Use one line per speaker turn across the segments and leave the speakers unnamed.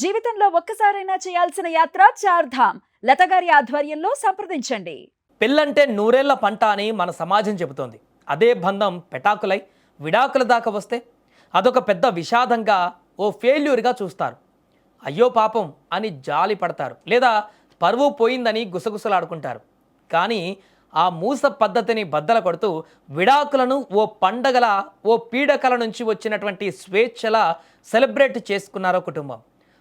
జీవితంలో ఒక్కసారైనా చేయాల్సిన యాత్ర చార్ధామ్. లతగారి ఆధ్వర్యంలో సంప్రదించండి.
పెళ్ళంటే నూరేళ్ల పంట అని మన సమాజం చెబుతోంది. అదే బంధం పెటాకులై విడాకుల దాకా వస్తే అదొక పెద్ద విషాదంగా, ఓ ఫెయిల్యూర్గా చూస్తారు. అయ్యో పాపం అని జాలి పడతారు, లేదా పరువు పోయిందని గుసగుసలాడుకుంటారు. కానీ ఆ మూస పద్ధతిని బద్దల కొడుతూ విడాకులను ఓ పండగల, ఓ పీడకల నుంచి వచ్చినటువంటి స్వేచ్ఛలా సెలబ్రేట్ చేసుకున్నారో కుటుంబం.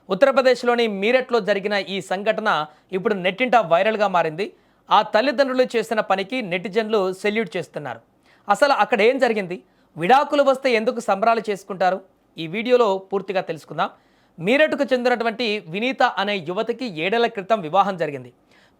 ఉత్తరప్రదేశ్లోని మీరట్లో జరిగిన ఈ సంఘటన ఇప్పుడు నెట్టింట వైరల్గా మారింది. ఆ తల్లిదండ్రులు చేసిన పనికి నెటిజన్లు సెల్యూట్ చేస్తున్నారు. అసలు అక్కడ ఏం జరిగింది? విడాకులు వస్తే ఎందుకు సంబరాలు చేసుకుంటారు? ఈ వీడియోలో పూర్తిగా తెలుసుకుందాం. మీరట్కు చెందినటువంటి వినీత అనే యువతికి 7 ఏళ్ల క్రితం వివాహం జరిగింది.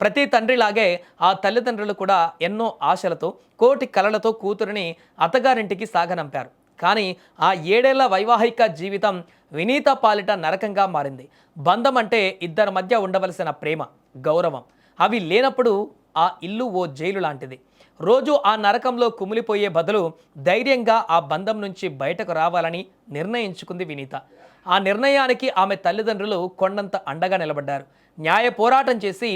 ప్రతి తండ్రిలాగే ఆ తల్లిదండ్రులు కూడా ఎన్నో ఆశలతో, కోటి కలలతో కూతురిని అత్తగారింటికి సాగనంపారు. కానీ ఆ 7 ఏళ్ల వైవాహిక జీవితం వినీత పాలిట నరకంగా మారింది. బంధం అంటే ఇద్దరి మధ్య ఉండవలసిన ప్రేమ, గౌరవం అవి లేనప్పుడు ఆ ఇల్లు ఓ జైలు లాంటిది. రోజు ఆ నరకంలో కుమిలిపోయే బదులు ధైర్యంగా ఆ బంధం నుంచి బయటకు రావాలని నిర్ణయించుకుంది వినీత. ఆ నిర్ణయానికి ఆమె తల్లిదండ్రులు కొండంత అండగా నిలబడ్డారు. న్యాయ పోరాటం చేసి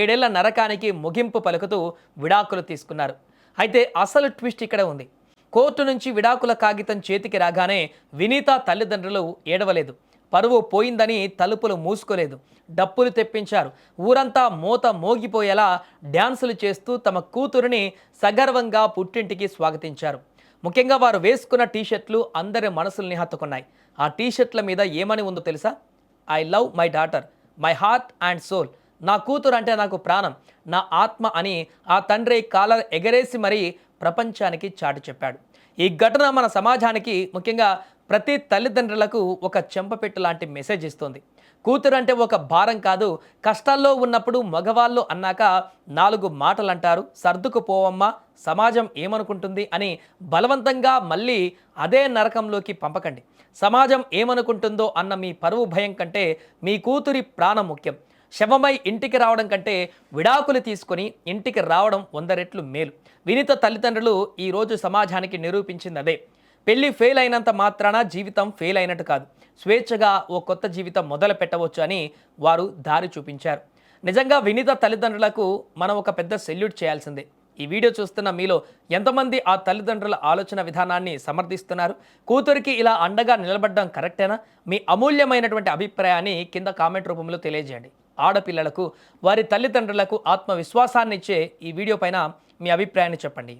7 ఏళ్ల నరకానికి ముగింపు పలుకుతూ విడాకులు తీసుకున్నారు. అయితే అసలు ట్విస్ట్ ఇక్కడే ఉంది. కోర్టు నుంచి విడాకుల కాగితం చేతికి రాగానే వినీత తల్లిదండ్రులు ఏడవలేదు. పరువు పోయిందని తలుపులు మూసుకోలేదు. డప్పులు తెప్పించారు. ఊరంతా మోత మోగిపోయేలా డ్యాన్సులు చేస్తూ తమ కూతురిని సగర్వంగా పుట్టింటికి స్వాగతించారు. ముఖ్యంగా వారు వేసుకున్న టీషర్ట్లు అందరి మనసుల్ని హత్తుకున్నాయి. ఆ టీషర్ట్ల మీద ఏమని ఉందో తెలుసా? I love my daughter, my heart and soul. నా కూతురు అంటే నాకు ప్రాణం, నా ఆత్మ అని ఆ తండ్రి కాలర్ ఎగరేసి మరీ ప్రపంచానికి చాటి చెప్పాడు. ఈ ఘటన మన సమాజానికి, ముఖ్యంగా ప్రతి తల్లిదండ్రులకు ఒక చెంపపెట్టు లాంటి మెసేజ్ ఇస్తుంది. కూతురు అంటే ఒక భారం కాదు. కష్టాల్లో ఉన్నప్పుడు మగవాళ్ళు అన్నాక 4 మాటలు అంటారు. సర్దుకుపోవమ్మా, సమాజం ఏమనుకుంటుంది అని బలవంతంగా మళ్ళీ అదే నరకంలోకి పంపకండి. సమాజం ఏమనుకుంటుందో అన్న మీ పరువు భయం కంటే మీ కూతురి ప్రాణం ముఖ్యం. శవమై ఇంటికి రావడం కంటే విడాకులు తీసుకొని ఇంటికి రావడం 100 రెట్లు మేలు. వినీత తల్లిదండ్రులు ఈరోజు సమాజానికి నిరూపించింది అదే. పెళ్లి ఫెయిల్ అయినంత మాత్రాన జీవితం ఫెయిల్ అయినట్టు కాదు. స్వేచ్ఛగా ఓ కొత్త జీవితం మొదలు పెట్టవచ్చు అని వారు దారి చూపించారు. నిజంగా వినీత తల్లిదండ్రులకు మనం ఒక పెద్ద సెల్యూట్ చేయాల్సిందే. ఈ వీడియో చూస్తున్న మీలో ఎంతమంది ఆ తల్లిదండ్రుల ఆలోచన విధానాన్ని సమర్థిస్తున్నారు? కూతురికి ఇలా అండగా నిలబడడం కరెక్టేనా? మీ అమూల్యమైనటువంటి అభిప్రాయాన్ని కింద కామెంట్ రూపంలో తెలియజేయండి. ఆడపిల్లలకు, వారి తల్లిదండ్రులకు ఆత్మవిశ్వాసాన్ని ఇచ్చే ఈ వీడియో పైన మీ అభిప్రాయాన్ని చెప్పండి.